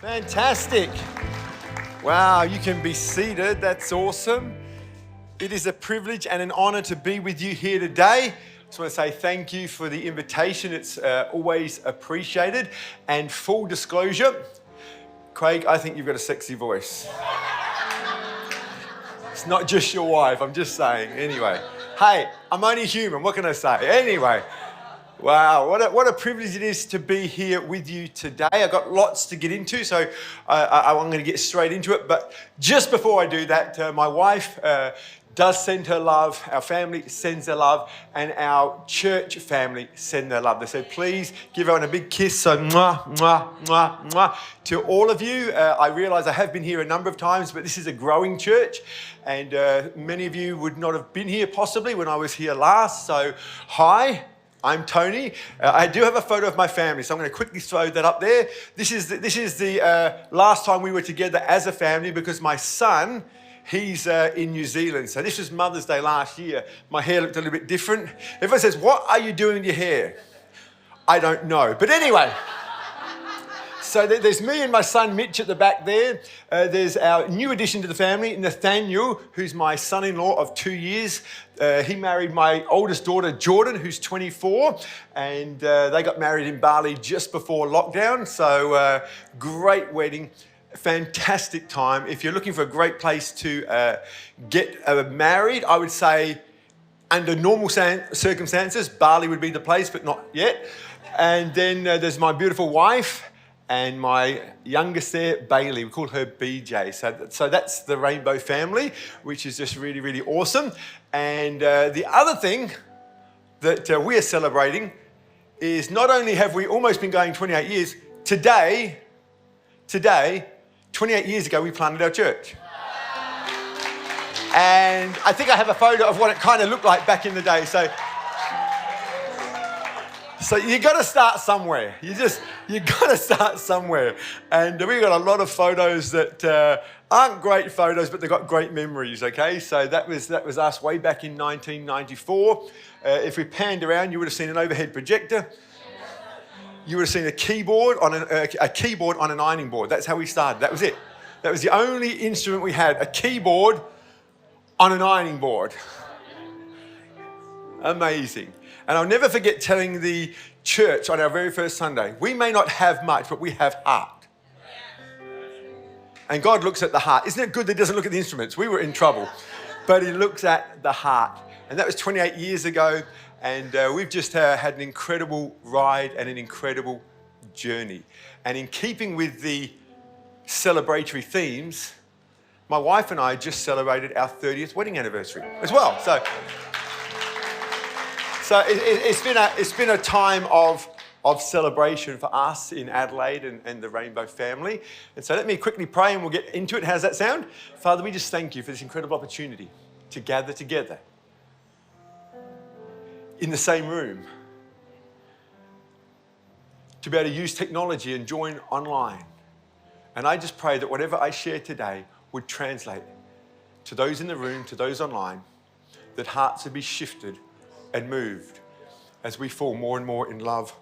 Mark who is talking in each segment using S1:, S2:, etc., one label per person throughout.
S1: Fantastic. Wow, you can be seated. That's awesome. It is a privilege and an honor to be with you here today. I just want to say thank you for the invitation. It's always appreciated. And full disclosure, Craig, I think you've got a sexy voice. It's not just your wife, I'm just saying. Anyway, hey, I'm only human. What can I say? Anyway. Wow, what a privilege it is to be here with you today. I've got lots to get into, so I'm going to get straight into it. But just before I do that, my wife does send her love, our family sends their love, and our church family send their love. They said, please give everyone a big kiss. So, mwah, mwah, mwah, mwah. To all of you, I realize I have been here a number of times, but this is a growing church. And many of you would not have been here possibly when I was here last. So, hi. I'm Tony. I do have a photo of my family, so I'm going to quickly throw that up there. This is the last time we were together as a family because my son, he's in New Zealand. So this was Mother's Day last year. My hair looked a little bit different. Everyone says, what are you doing with your hair? I don't know. But anyway. So there's me and my son Mitch at the back there. There's our new addition to the family, Nathaniel, who's my son-in-law of 2 years. He married my oldest daughter, Jordan, who's 24. And they got married in Bali just before lockdown. So great wedding, fantastic time. If you're looking for a great place to get married, I would say under normal circumstances, Bali would be the place, but not yet. And then there's my beautiful wife. And my youngest there, Bailey, we call her BJ. So that's the Rainbow family, which is just really, really awesome. And the other thing that we are celebrating is not only have we almost been going 28 years, today, 28 years ago, we planted our church. And I think I have a photo of what it kind of looked like back in the day. So you got to start somewhere. You got to start somewhere. And we've got a lot of photos that aren't great photos, but they've got great memories, okay? So that was us way back in 1994. If we panned around, you would have seen an overhead projector. You would have seen a keyboard on an ironing board. That's how we started. That was it. That was the only instrument we had, a keyboard on an ironing board. Amazing. And I'll never forget telling the church on our very first Sunday, we may not have much, but we have heart. And God looks at the heart. Isn't it good that He doesn't look at the instruments? We were in trouble. But He looks at the heart. And that was 28 years ago. And we've just had an incredible ride and an incredible journey. And in keeping with the celebratory themes, my wife and I just celebrated our 30th wedding anniversary as well. So it's been a time of celebration for us in Adelaide and the Rainbow family. And so let me quickly pray and we'll get into it. How does that sound? Father, we just thank you for this incredible opportunity to gather together in the same room, to be able to use technology and join online. And I just pray that whatever I share today would translate to those in the room, to those online, that hearts would be shifted and moved as we fall more and more in love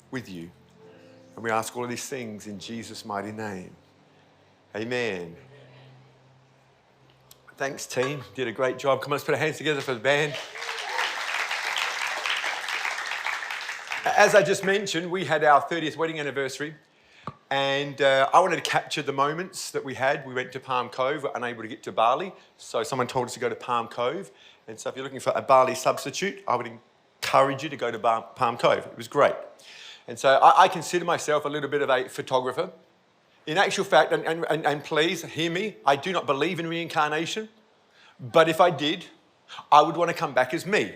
S1: with you. And we ask all of these things in Jesus' mighty name. Amen. Thanks, team. Did a great job. Come on, let's put our hands together for the band. As I just mentioned, we had our 30th wedding anniversary. And I wanted to capture the moments that we had. We went to Palm Cove, were unable to get to Bali. So someone told us to go to Palm Cove. And so if you're looking for a Bali substitute, I would encourage you to go to Palm Cove. It was great. And so I consider myself a little bit of a photographer. In actual fact, and please hear me, I do not believe in reincarnation. But if I did, I would want to come back as me.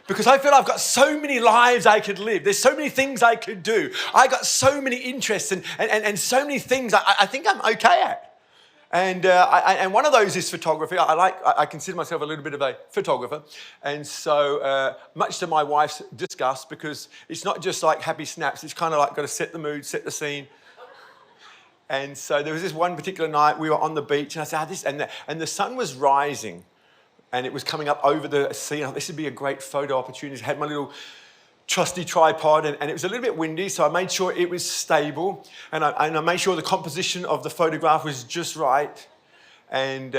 S1: Because I feel I've got so many lives I could live. There's so many things I could do. I got so many interests and so many things I think I'm okay at. And one of those is photography. I consider myself a little bit of a photographer. And so much to my wife's disgust, because it's not just like happy snaps. It's kind of like got to set the mood, set the scene. And so there was this one particular night we were on the beach and I said, and the sun was rising. And it was coming up over the sea. This would be a great photo opportunity. I had my little trusty tripod, and it was a little bit windy, so I made sure it was stable, and I made sure the composition of the photograph was just right. And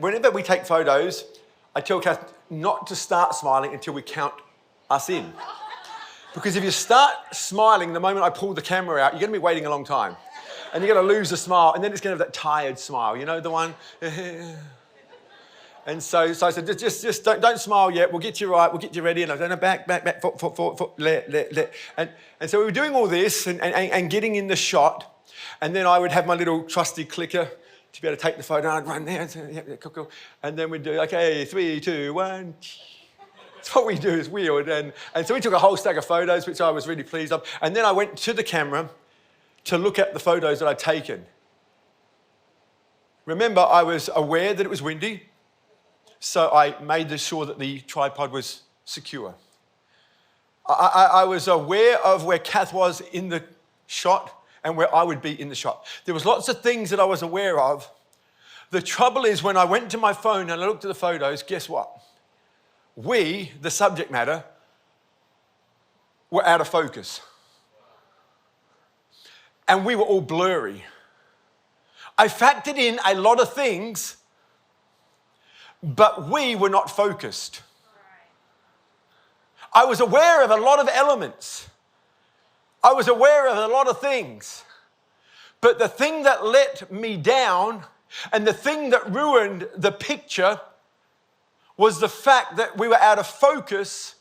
S1: whenever we take photos, I tell Kath not to start smiling until we count us in. Because if you start smiling the moment I pull the camera out, you're going to be waiting a long time. And you're going to lose the smile, and then it's going to have that tired smile, you know, the one. And so I said, just don't smile yet. We'll get you right. We'll get you ready. And I said, back, foot, let. And so we were doing all this and getting in the shot. And then I would have my little trusty clicker to be able to take the photo. And I'd run there. And say, yeah, cool. And then we'd do, okay, 3, 2, 1. That's what we do is weird. And so we took a whole stack of photos, which I was really pleased of. And then I went to the camera to look at the photos that I'd taken. Remember, I was aware that it was windy. So I made sure that the tripod was secure. I was aware of where Kath was in the shot and where I would be in the shot. There was lots of things that I was aware of. The trouble is when I went to my phone and I looked at the photos, guess what? We, the subject matter, were out of focus. And we were all blurry. I factored in a lot of things, but we were not focused. I was aware of a lot of elements. I was aware of a lot of things. But the thing that let me down and the thing that ruined the picture was the fact that we were out of focus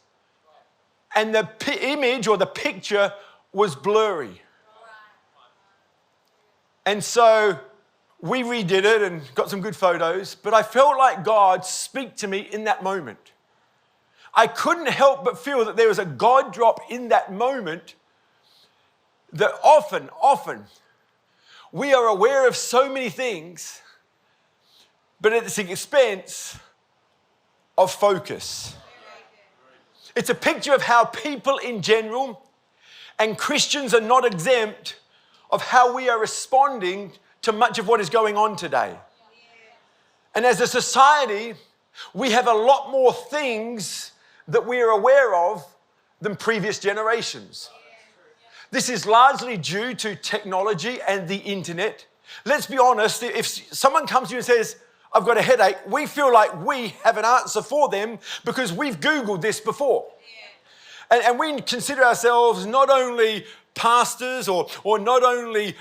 S1: and the image or the picture was blurry. And so we redid it and got some good photos, but I felt like God speak to me in that moment. I couldn't help but feel that there was a God drop in that moment that often we are aware of so many things, but at the expense of focus. It's a picture of how people in general and Christians are not exempt of how we are responding to much of what is going on today. And as a society, we have a lot more things that we are aware of than previous generations. This is largely due to technology and the internet. Let's be honest, if someone comes to you and says, I've got a headache, we feel like we have an answer for them because we've Googled this before. And we consider ourselves not only pastors or not only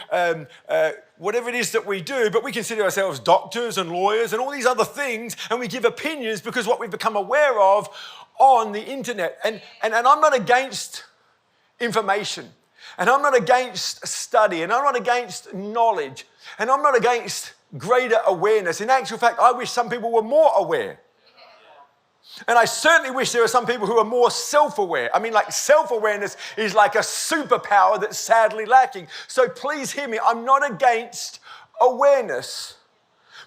S1: whatever it is that we do, but we consider ourselves doctors and lawyers and all these other things, and we give opinions because what we've become aware of on the internet. And I'm not against information, and I'm not against study, and I'm not against knowledge, and I'm not against greater awareness. In actual fact, I wish some people were more aware. And I certainly wish there are some people who are more self-aware. I mean, like self-awareness is like a superpower that's sadly lacking. So please hear me. I'm not against awareness,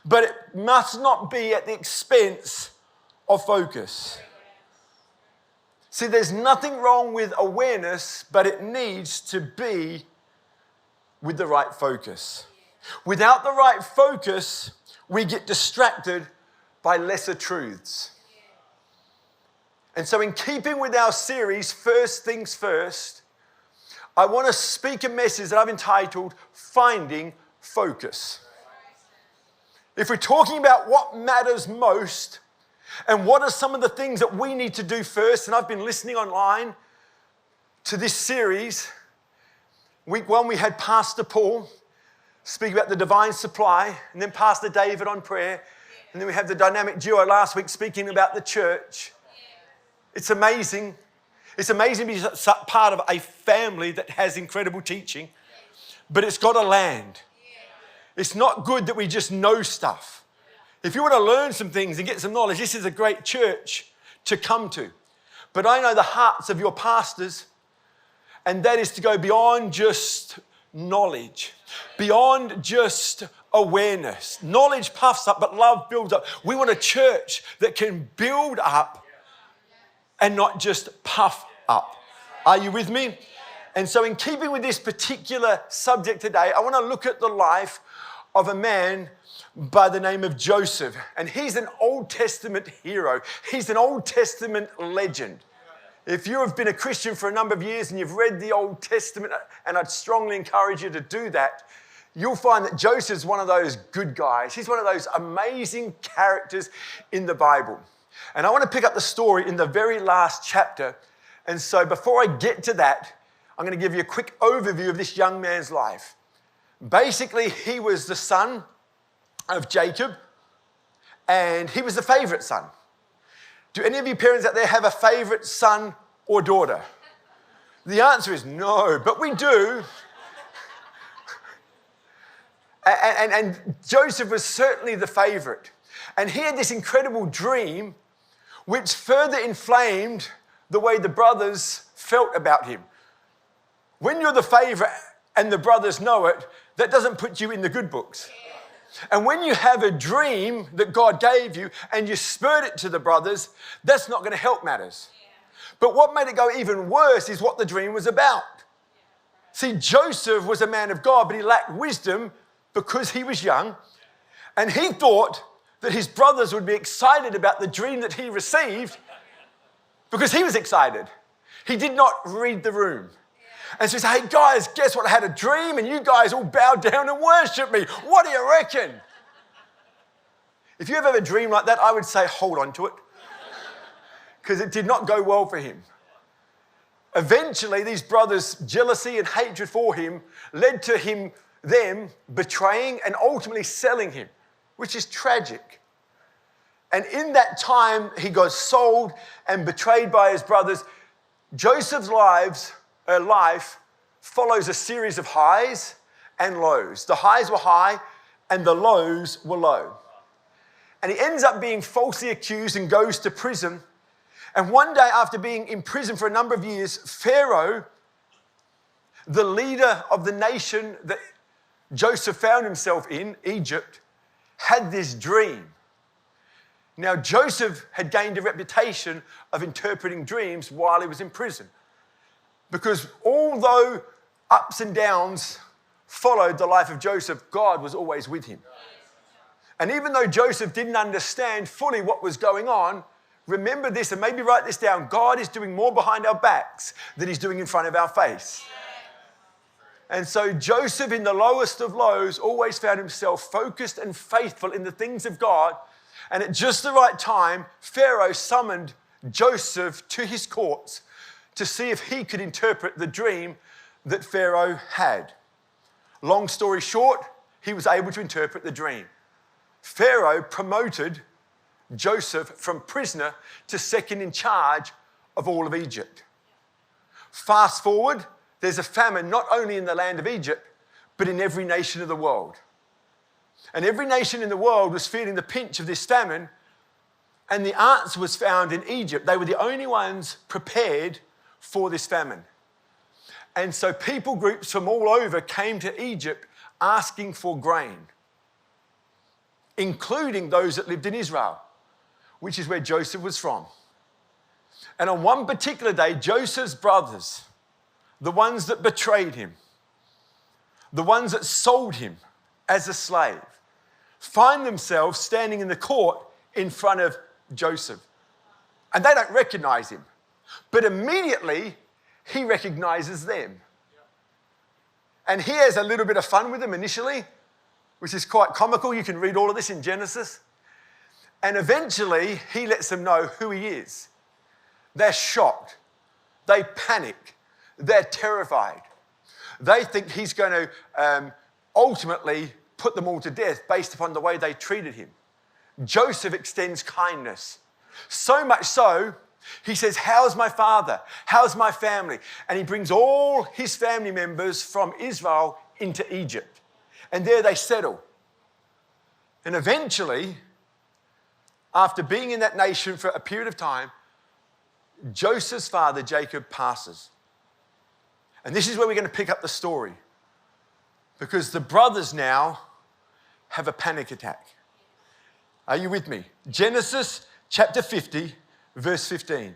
S1: but it must not be at the expense of focus. See, there's nothing wrong with awareness, but it needs to be with the right focus. Without the right focus, we get distracted by lesser truths. And so in keeping with our series, First Things First, I want to speak a message that I've entitled, Finding Focus. If we're talking about what matters most and what are some of the things that we need to do first, and I've been listening online to this series. Week 1, we had Pastor Paul speak about the divine supply, and then Pastor David on prayer, and then we have the dynamic duo last week speaking about the church. It's amazing. It's amazing to be part of a family that has incredible teaching, but it's got to land. It's not good that we just know stuff. If you want to learn some things and get some knowledge, this is a great church to come to. But I know the hearts of your pastors, and that is to go beyond just knowledge, beyond just awareness. Knowledge puffs up, but love builds up. We want a church that can build up and not just puff up. Are you with me? And so in keeping with this particular subject today, I want to look at the life of a man by the name of Joseph. And he's an Old Testament hero. He's an Old Testament legend. If you have been a Christian for a number of years and you've read the Old Testament, and I'd strongly encourage you to do that, you'll find that Joseph's one of those good guys. He's one of those amazing characters in the Bible. And I want to pick up the story in the very last chapter. And so before I get to that, I'm going to give you a quick overview of this young man's life. Basically, he was the son of Jacob, and he was the favorite son. Do any of you parents out there have a favorite son or daughter? The answer is no, but we do. And Joseph was certainly the favorite. And he had this incredible dream which further inflamed the way the brothers felt about him. When you're the favorite and the brothers know it, that doesn't put you in the good books. And when you have a dream that God gave you and you spurred it to the brothers, that's not going to help matters. But what made it go even worse is what the dream was about. See, Joseph was a man of God, but he lacked wisdom because he was young. And he thought that his brothers would be excited about the dream that he received because he was excited. He did not read the room. And so he said, hey guys, guess what? I had a dream and you guys all bowed down and worship me. What do you reckon? If you ever have a dream like that, I would say hold on to it because it did not go well for him. Eventually, these brothers' jealousy and hatred for him led to them betraying and ultimately selling him, which is tragic. And in that time, he got sold and betrayed by his brothers. Joseph's life follows a series of highs and lows. The highs were high and the lows were low. And he ends up being falsely accused and goes to prison. And one day after being in prison for a number of years, Pharaoh, the leader of the nation that Joseph found himself in, Egypt, had this dream. Now, Joseph had gained a reputation of interpreting dreams while he was in prison. Because although ups and downs followed the life of Joseph, God was always with him. And even though Joseph didn't understand fully what was going on, remember this and maybe write this down. God is doing more behind our backs than he's doing in front of our face. And so Joseph, in the lowest of lows, always found himself focused and faithful in the things of God. And at just the right time, Pharaoh summoned Joseph to his courts to see if he could interpret the dream that Pharaoh had. Long story short, he was able to interpret the dream. Pharaoh promoted Joseph from prisoner to second in charge of all of Egypt. Fast forward, there's a famine not only in the land of Egypt, but in every nation of the world. And every nation in the world was feeling the pinch of this famine, and the answer was found in Egypt. They were the only ones prepared for this famine. And so people groups from all over came to Egypt asking for grain, including those that lived in Israel, which is where Joseph was from. And on one particular day, Joseph's brothers, the ones that betrayed him, the ones that sold him as a slave, find themselves standing in the court in front of Joseph. And they don't recognize him. But immediately, he recognizes them. And he has a little bit of fun with them initially, which is quite comical. You can read all of this in Genesis. And eventually, he lets them know who he is. They're shocked. They panic. They're terrified. They think he's going to ultimately put them all to death based upon the way they treated him. Joseph extends kindness. So much so, he says, how's my father? How's my family? And he brings all his family members from Israel into Egypt. And there they settle. And eventually, after being in that nation for a period of time, Joseph's father, Jacob, passes. And this is where we're going to pick up the story. Because the brothers now have a panic attack. Are you with me? Genesis chapter 50, verse 15.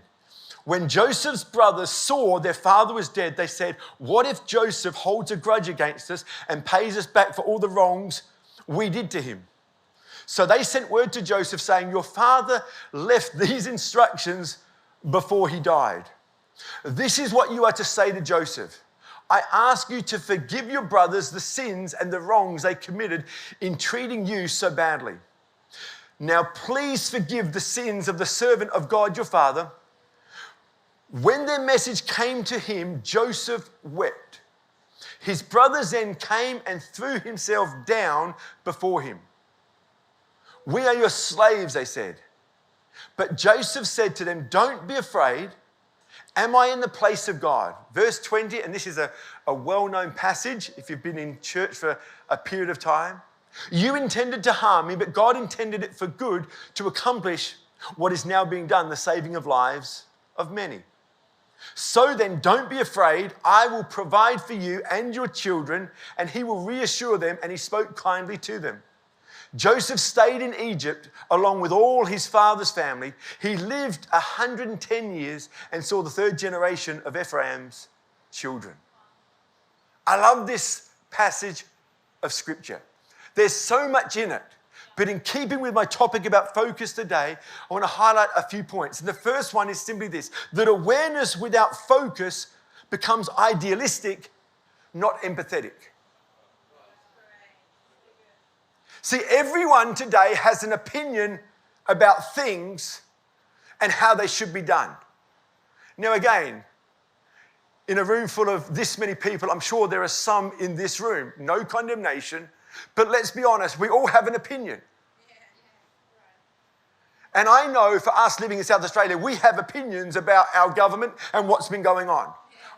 S1: When Joseph's brothers saw their father was dead, they said, what if Joseph holds a grudge against us and pays us back for all the wrongs we did to him? So they sent word to Joseph saying, your father left these instructions before he died. This is what you are to say to Joseph. I ask you to forgive your brothers the sins and the wrongs they committed in treating you so badly. Now please forgive the sins of the servant of God your father. When their message came to him, Joseph wept. His brothers then came and threw himself down before him. We are your slaves, they said. But Joseph said to them, don't be afraid. Am I in the place of God? Verse 20, and this is a well-known passage if you've been in church for a period of time. You intended to harm me, but God intended it for good to accomplish what is now being done, the saving of lives of many. So then, don't be afraid. I will provide for you and your children, and he will reassure them, and he spoke kindly to them. Joseph stayed in Egypt along with all his father's family. He lived 110 years and saw the third generation of Ephraim's children. I love this passage of scripture. There's so much in it, but in keeping with my topic about focus today, I want to highlight a few points. And the first one is simply this, that awareness without focus becomes idealistic, not empathetic. See, everyone today has an opinion about things and how they should be done. Now again, in a room full of this many people, I'm sure there are some in this room, no condemnation, but let's be honest, we all have an opinion. And I know for us living in South Australia, we have opinions about our government and what's been going on.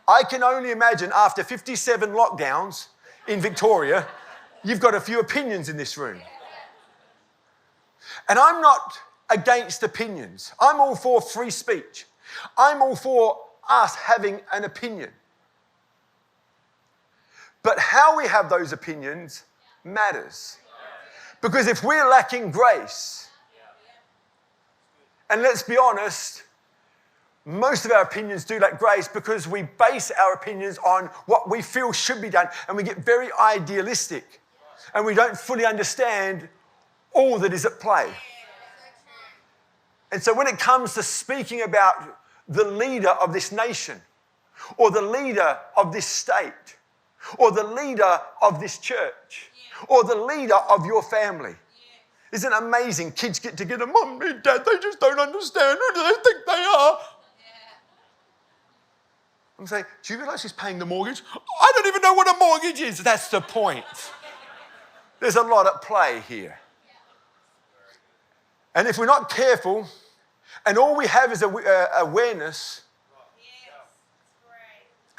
S1: I can only imagine after 57 lockdowns in Victoria, you've got a few opinions in this room. And I'm not against opinions. I'm all for free speech. I'm all for us having an opinion. But how we have those opinions matters. Because if we're lacking grace, and let's be honest, most of our opinions do lack grace because we base our opinions on what we feel should be done, and we get very idealistic. And we don't fully understand all that is at play. And so when it comes to speaking about the leader of this nation, or the leader of this state, or the leader of this church, or the leader of your family, isn't it amazing? Kids get together, Mum and Dad, they just don't understand. Who do they think they are? I'm saying, do you realise he's paying the mortgage? I don't even know what a mortgage is. That's the point. There's a lot at play here. And if we're not careful, and all we have is awareness,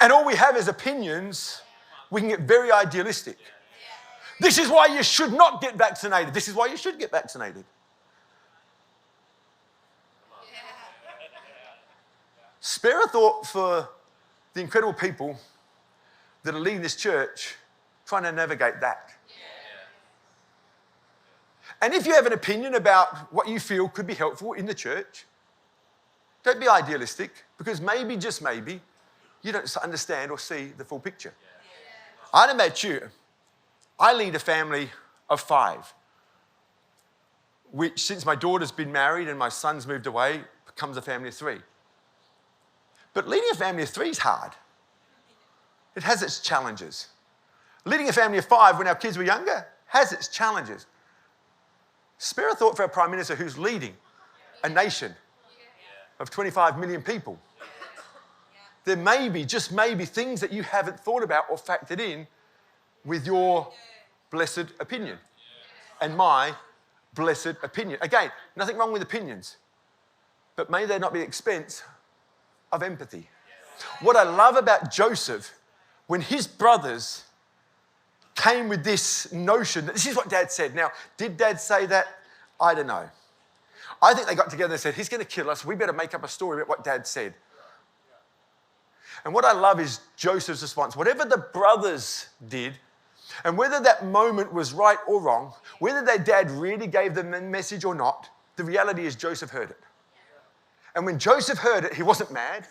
S1: and all we have is opinions, we can get very idealistic. This is why you should not get vaccinated. This is why you should get vaccinated. Spare a thought for the incredible people that are leading this church trying to navigate that. And if you have an opinion about what you feel could be helpful in the church, don't be idealistic, because maybe, just maybe, you don't understand or see the full picture. I don't know about you, I lead a family of 5, which since my daughter's been married and my son's moved away, becomes a family of 3. But leading a family of 3 is hard. It has its challenges. Leading a family of 5 when our kids were younger has its challenges. Spare a thought for our Prime Minister who's leading a nation of 25 million people. There may be, just maybe, things that you haven't thought about or factored in with your blessed opinion and my blessed opinion. Again, nothing wrong with opinions, but may they not be at the expense of empathy. What I love about Joseph, when his brothers came with this notion that this is what Dad said. Now, did Dad say that? I don't know. I think they got together and said, he's going to kill us. We better make up a story about what Dad said. And what I love is Joseph's response. Whatever the brothers did, and whether that moment was right or wrong, whether their dad really gave them a message or not, the reality is Joseph heard it. And when Joseph heard it, he wasn't mad.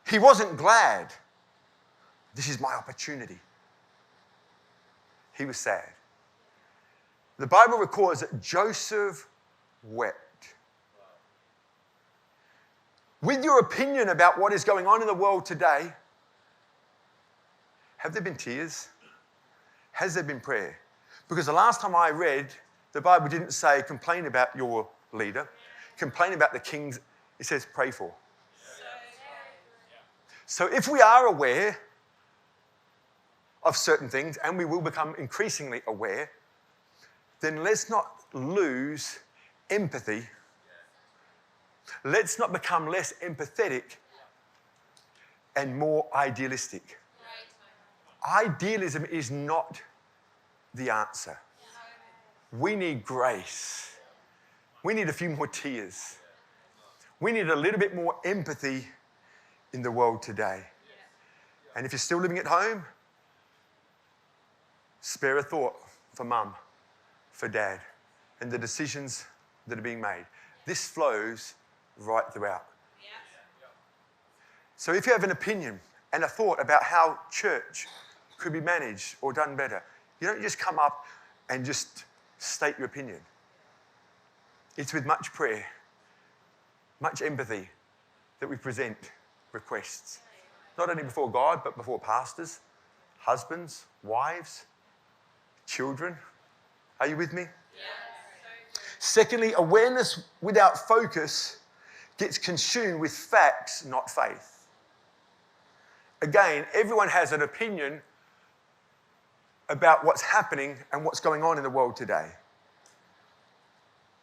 S1: He wasn't glad. This is my opportunity. He was sad. The Bible records that Joseph wept. with your opinion about what is going on in the world today, have there been tears? Has there been prayer? Because the last time I read, the Bible didn't say complain about your leader, complain about the kings. It says pray for. So if we are aware of certain things, and we will become increasingly aware, then let's not lose empathy. Let's not become less empathetic and more idealistic. Idealism is not the answer. We need grace. We need a few more tears. We need a little bit more empathy in the world today. And if you're still living at home, spare a thought for mum, for dad, and the decisions that are being made. This flows right throughout. So if you have an opinion and a thought about how church could be managed or done better, you don't just come up and just state your opinion. It's with much prayer, much empathy that we present requests. Not only before God, but before pastors, husbands, wives, children. Are you with me? Secondly, awareness without focus gets consumed with facts, not faith. Again, everyone has an opinion about what's happening and what's going on in the world today.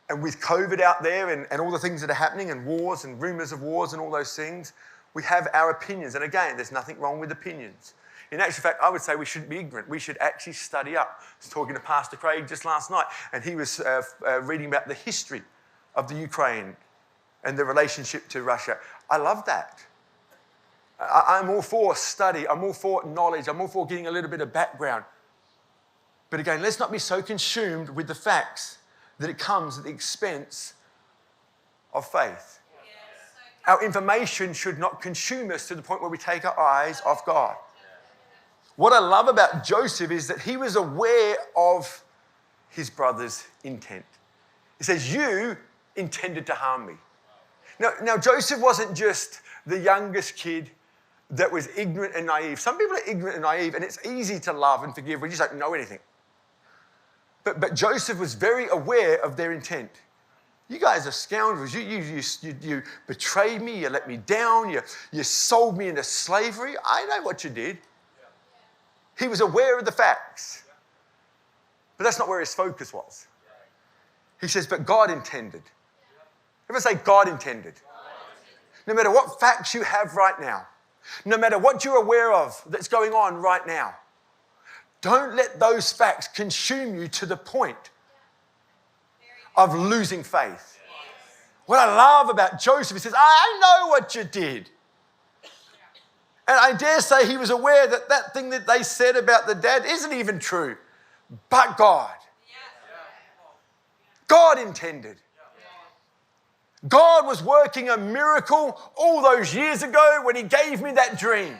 S1: And with COVID out there and all the things that are happening and wars and rumours of wars and all those things, we have our opinions. And again, there's nothing wrong with opinions. In actual fact, I would say we shouldn't be ignorant. We should actually study up. I was talking to Pastor Craig just last night, and he was reading about the history of the Ukraine and the relationship to Russia. I love that. I'm all for study. I'm all for knowledge. I'm all for getting a little bit of background. But again, let's not be so consumed with the facts that it comes at the expense of faith. Our information should not consume us to the point where we take our eyes off God. What I love about Joseph is that he was aware of his brother's intent. He says, you intended to harm me. Now Joseph wasn't just the youngest kid that was ignorant and naive. Some people are ignorant and naive, and it's easy to love and forgive. We just don't know anything. But Joseph was very aware of their intent. You guys are scoundrels. You betrayed me. You let me down. You sold me into slavery. I know what you did. He was aware of the facts. But that's not where his focus was. He says, but God intended. Everyone say, God intended. No matter what facts you have right now, no matter what you're aware of that's going on right now, don't let those facts consume you to the point of losing faith. What I love about Joseph, he says, I know what you did. And I dare say he was aware that that thing that they said about the dad isn't even true. But God. God intended. God was working a miracle all those years ago when he gave me that dream.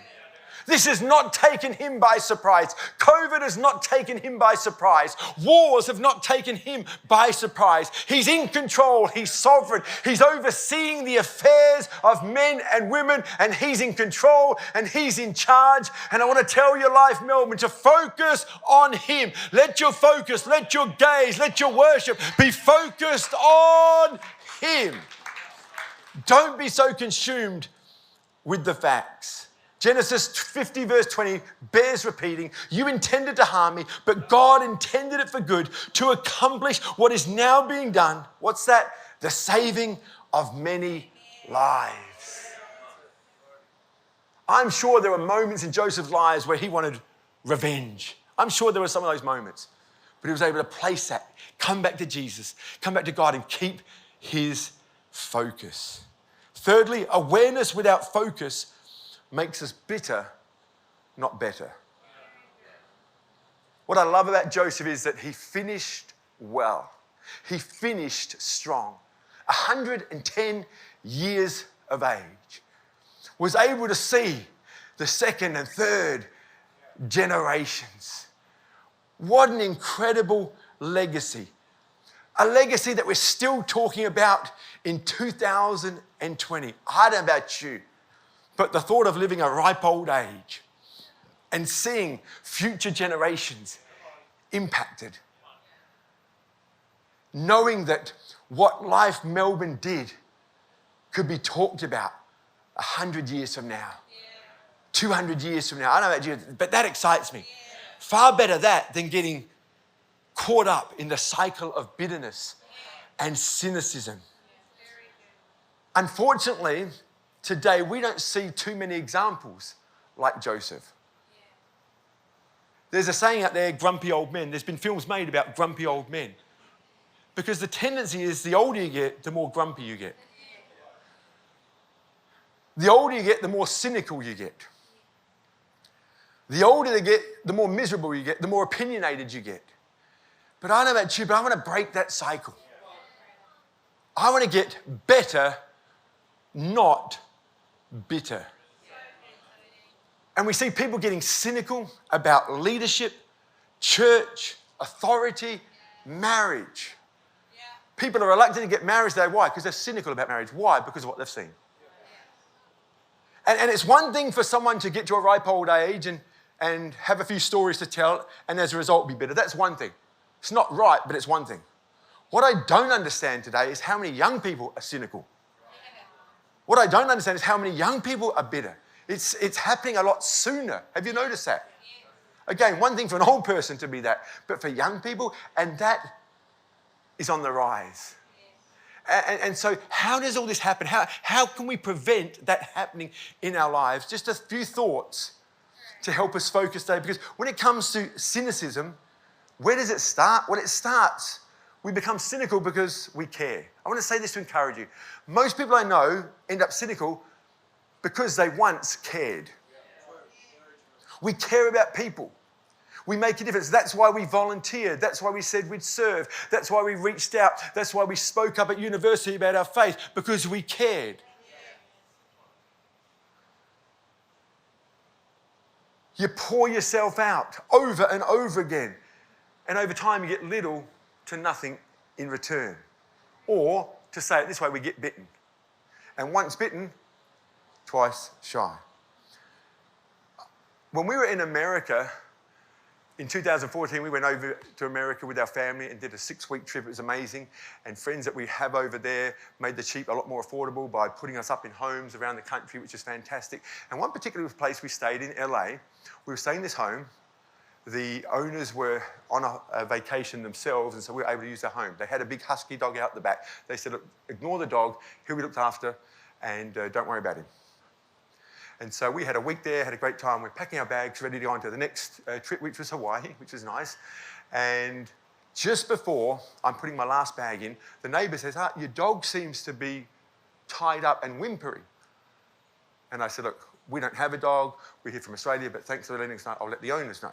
S1: This has not taken him by surprise. COVID has not taken him by surprise. Wars have not taken him by surprise. He's in control. He's sovereign. He's overseeing the affairs of men and women, and he's in control and he's in charge. And I want to tell your life, Melbourne, to focus on him. Let your focus, let your gaze, let your worship be focused on him. Don't be so consumed with the facts. Genesis 50 verse 20 bears repeating. You intended to harm me, but God intended it for good to accomplish what is now being done. What's that? The saving of many lives. I'm sure there were moments in Joseph's lives where he wanted revenge. I'm sure there were some of those moments. But he was able to place that, come back to Jesus, come back to God and keep his focus. Thirdly, awareness without focus makes us bitter, not better. What I love about Joseph is that he finished well. He finished strong. 110 years of age. Was able to see the second and third generations. What an incredible legacy. A legacy that we're still talking about in 2020. I don't know about you, but the thought of living a ripe old age and seeing future generations impacted, knowing that what Life Melbourne did could be talked about 100 years from now, 200 years from now. I don't know about you, but that excites me. Far better that than getting caught up in the cycle of bitterness and cynicism. Unfortunately, today we don't see too many examples like Joseph. There's a saying out there, grumpy old men. There's been films made about grumpy old men. Because the tendency is the older you get, the more grumpy you get. The older you get, the more cynical you get. The older you get, the more miserable you get, the more opinionated you get. But I don't know about you, but I want to break that cycle. I want to get better, not bitter. And we see people getting cynical about leadership, church, authority, marriage. People are reluctant to get married today. Why? Because they're cynical about marriage. Why? Because of what they've seen. And it's one thing for someone to get to a ripe old age and have a few stories to tell and as a result be bitter. That's one thing. It's not right, but it's one thing. What I don't understand today is how many young people are cynical. What I don't understand is how many young people are bitter. It's happening a lot sooner. Have you noticed that? Again, one thing for an old person to be that, but for young people, and that is on the rise. And so how does all this happen? How can we prevent that happening in our lives? Just a few thoughts to help us focus today. Because when it comes to cynicism, where does it start? Well, it starts, we become cynical because we care. I want to say this to encourage you. Most people I know end up cynical because they once cared. We care about people. We make a difference. That's why we volunteered. That's why we said we'd serve. That's why we reached out. That's why we spoke up at university about our faith, because we cared. You pour yourself out over and over again. And over time, you get little to nothing in return. Or, to say it this way, we get bitten. And once bitten, twice shy. When we were in America, in 2014, we went over to America with our family and did a 6-week trip. It was amazing. And friends that we have over there made the trip a lot more affordable by putting us up in homes around the country, which is fantastic. And one particular place we stayed in, LA, we were staying in this home. The owners were on a vacation themselves, and so we were able to use their home. They had a big husky dog out the back. They said, look, ignore the dog, he'll be looked after, and don't worry about him. And so we had a week there, had a great time. We're packing our bags, ready to go on to the next trip, which was Hawaii, which was nice. And just before I'm putting my last bag in, the neighbour says, your dog seems to be tied up and whimpering. And I said, look, we don't have a dog. We're here from Australia, but thanks for letting us know. I'll let the owners know.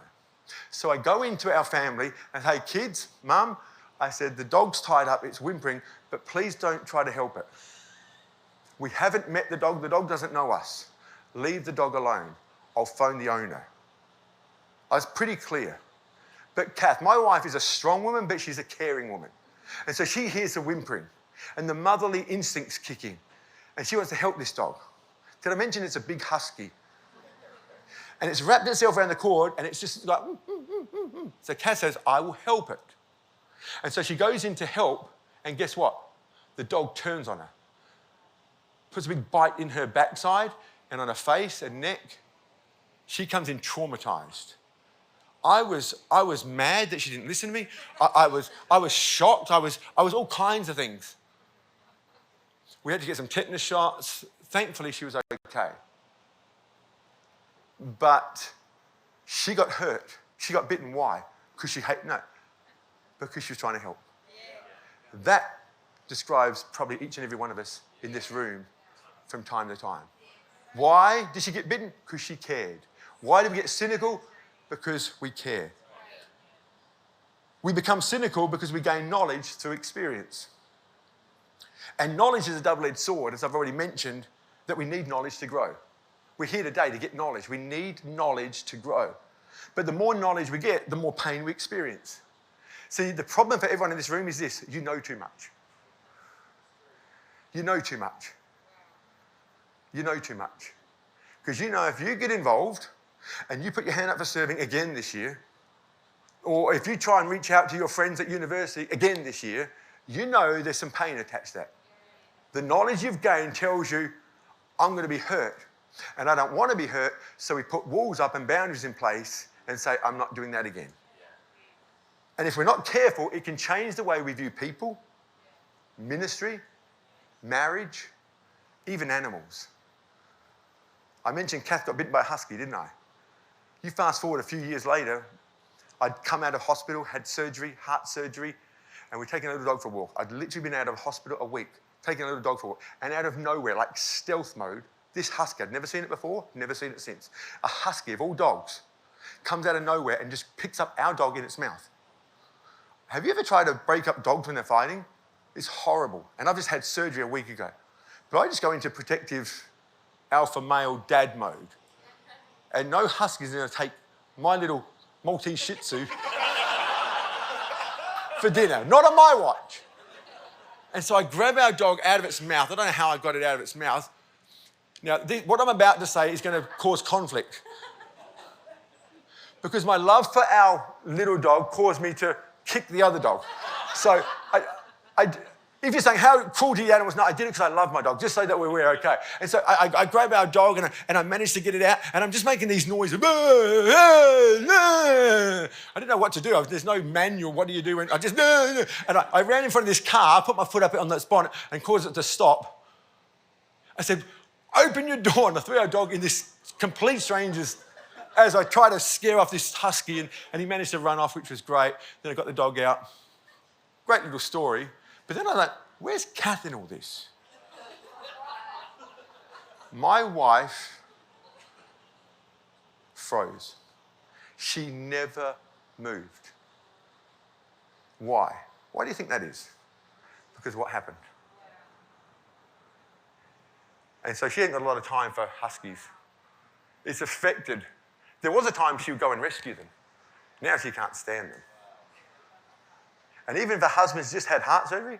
S1: So I go into our family and, hey, kids, Mum, I said, the dog's tied up, it's whimpering, but please don't try to help it. We haven't met the dog doesn't know us. Leave the dog alone. I'll phone the owner. I was pretty clear. But Kath, my wife is a strong woman, but she's a caring woman. And so she hears the whimpering and the motherly instincts kick in. And she wants to help this dog. Did I mention it's a big husky? And it's wrapped itself around the cord and it's just like, So Kath says, I will help it. And so she goes in to help, and guess what? The dog turns on her. Puts a big bite in her backside and on her face and neck. She comes in traumatized. I was mad that she didn't listen to me. I was shocked. I was all kinds of things. We had to get some tetanus shots. Thankfully, she was okay. But she got hurt. She got bitten. Why? Because because she was trying to help. Yeah. That describes probably each and every one of us in this room from time to time. Why did she get bitten? Because she cared. Why did we get cynical? Because we care. We become cynical because we gain knowledge through experience. And knowledge is a double-edged sword, as I've already mentioned, that we need knowledge to grow. We're here today to get knowledge. We need knowledge to grow. But the more knowledge we get, the more pain we experience. See, the problem for everyone in this room is this: you know too much. You know too much. You know too much. Because you know if you get involved and you put your hand up for serving again this year, or if you try and reach out to your friends at university again this year, you know there's some pain attached to that. The knowledge you've gained tells you, I'm going to be hurt. And I don't want to be hurt, so we put walls up and boundaries in place and say, I'm not doing that again. And if we're not careful, it can change the way we view people, ministry, marriage, even animals. I mentioned Kath got bitten by a husky, didn't I? You fast forward a few years later, I'd come out of hospital, had surgery, heart surgery, and we're taking a little dog for a walk. I'd literally been out of hospital a week, taking a little dog for a walk. And out of nowhere, like stealth mode, this husky, I'd never seen it before, never seen it since. A husky of all dogs comes out of nowhere and just picks up our dog in its mouth. Have you ever tried to break up dogs when they're fighting? It's horrible. And I've just had surgery a week ago. But I just go into protective alpha male dad mode. And no husky's going to take my little Maltese Shih Tzu for dinner. Not on my watch. And so I grab our dog out of its mouth. I don't know how I got it out of its mouth. Now, what I'm about to say is going to cause conflict. Because my love for our little dog caused me to kick the other dog. So if you're saying, how cruel to the animals? No, I did it because I love my dog, just so that we're okay. And so I grab our dog and I managed to get it out, and I'm just making these noises. I didn't know what to do. There's no manual. What do you do? And I ran in front of this car, put my foot up on the bonnet and caused it to stop. I said, open your door. And I threw our dog in this complete stranger's as I tried to scare off this husky, and he managed to run off, which was great. Then I got the dog out. Great little story. But then I was like, where's Kath in all this? My wife froze. She never moved. Why? Why do you think that is? Because what happened? And so she ain't got a lot of time for huskies. It's affected. There was a time she would go and rescue them. Now she can't stand them. And even if her husband's just had heart surgery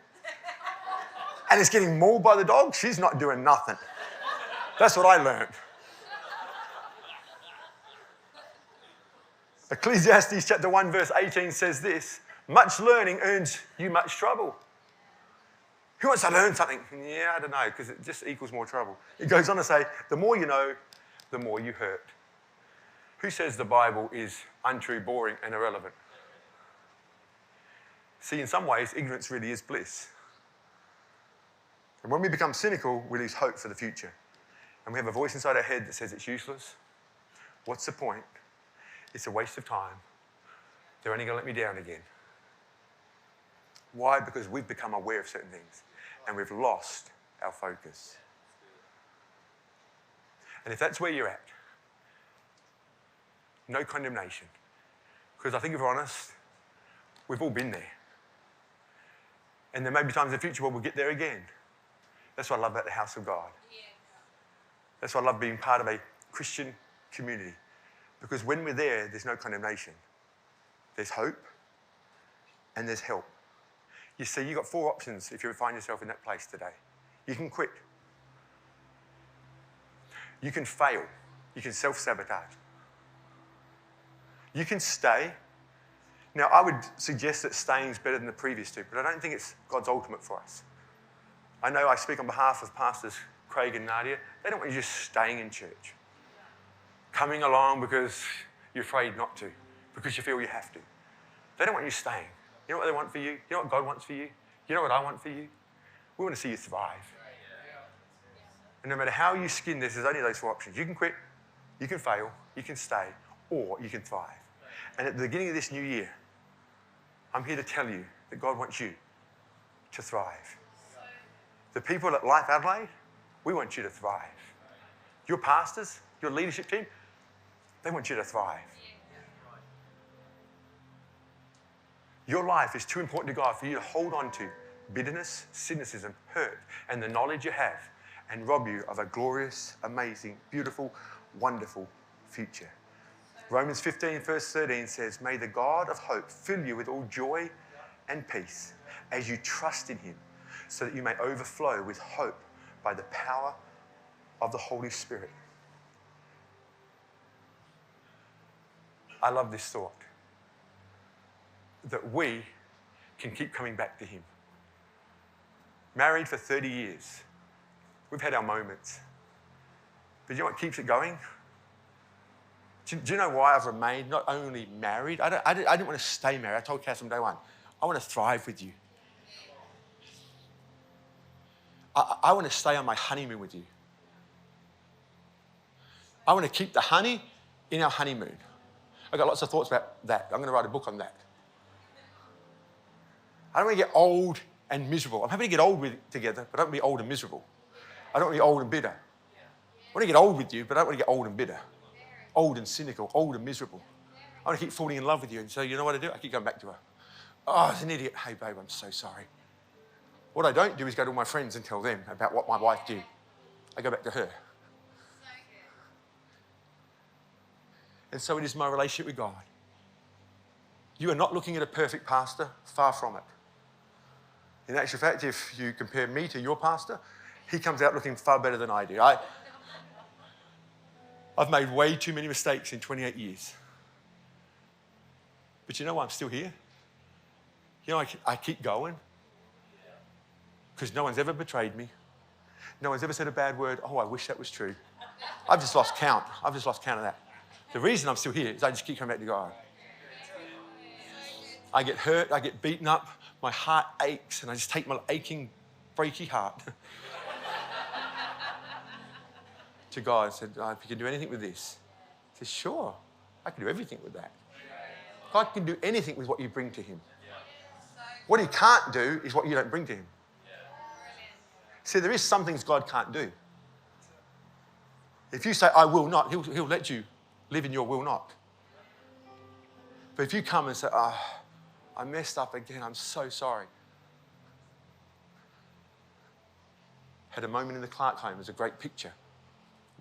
S1: and is getting mauled by the dog, she's not doing nothing. That's what I learned. Ecclesiastes chapter 1 verse 18 says this: much learning earns you much trouble. Who wants to learn something? Yeah, I don't know, because it just equals more trouble. It goes on to say, the more you know, the more you hurt. Who says the Bible is untrue, boring, and irrelevant? See, in some ways, ignorance really is bliss. And when we become cynical, we lose hope for the future. And we have a voice inside our head that says it's useless. What's the point? It's a waste of time. They're only going to let me down again. Why? Because we've become aware of certain things and we've lost our focus. And if that's where you're at, no condemnation. Because I think if we're honest, we've all been there. And there may be times in the future where we'll get there again. That's what I love about the house of God. That's why I love being part of a Christian community. Because when we're there, there's no condemnation. There's hope and there's help. You see, you've got 4 options if you find yourself in that place today. You can quit. You can fail. You can self-sabotage. You can stay. Now, I would suggest that staying is better than the previous 2, but I don't think it's God's ultimate for us. I know I speak on behalf of Pastors Craig and Nadia. They don't want you just staying in church, coming along because you're afraid not to, because you feel you have to. They don't want you staying. You know what they want for you? You know what God wants for you? You know what I want for you? We want to see you thrive. And no matter how you skin this, there's only those 4 options. You can quit, you can fail, you can stay, or you can thrive. And at the beginning of this new year, I'm here to tell you that God wants you to thrive. The people at Life Adelaide, we want you to thrive. Your pastors, your leadership team, they want you to thrive. Your life is too important to God for you to hold on to bitterness, cynicism, hurt, and the knowledge you have, and rob you of a glorious, amazing, beautiful, wonderful future. Romans 15, verse 13 says, may the God of hope fill you with all joy and peace as you trust in him, so that you may overflow with hope by the power of the Holy Spirit. I love this thought, that we can keep coming back to him. Married for 30 years. We've had our moments. But you know what keeps it going? Do you know why I've remained not only married? I didn't want to stay married. I told Cass from day one, I want to thrive with you. I want to stay on my honeymoon with you. I want to keep the honey in our honeymoon. I've got lots of thoughts about that. I'm going to write a book on that. I don't want to get old and miserable. I'm happy to get old together, but I don't want to be old and miserable. I don't want to be old and bitter. I want to get old with you, but I don't want to get old and bitter. Old and cynical, old and miserable. I want to keep falling in love with you. And so you know what I do? I keep going back to her. Oh, I was an idiot. Hey, babe, I'm so sorry. What I don't do is go to all my friends and tell them about what my wife did. I go back to her. And so it is my relationship with God. You are not looking at a perfect pastor, far from it. In actual fact, if you compare me to your pastor, he comes out looking far better than I do. I've made way too many mistakes in 28 years. But you know why I'm still here? You know, I keep going because no one's ever betrayed me. No one's ever said a bad word. Oh, I wish that was true. I've just lost count. I've just lost count of that. The reason I'm still here is I just keep coming back to God. I get hurt, I get beaten up, my heart aches, and I just take my aching, breaky heart to God and said, if you can do anything with this. He says, sure, I can do everything with that. God can do anything with what you bring to him. What he can't do is what you don't bring to him. See, there is some things God can't do. If you say, I will not, he'll let you live in your will not. But if you come and say, I messed up again, I'm so sorry. Had a moment in the Clark home, there's a great picture.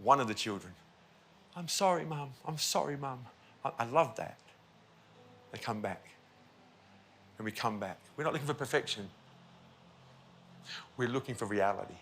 S1: One of the children, I'm sorry, Mum, I'm sorry, Mum. I love that. They come back. And we come back. We're not looking for perfection. We're looking for reality.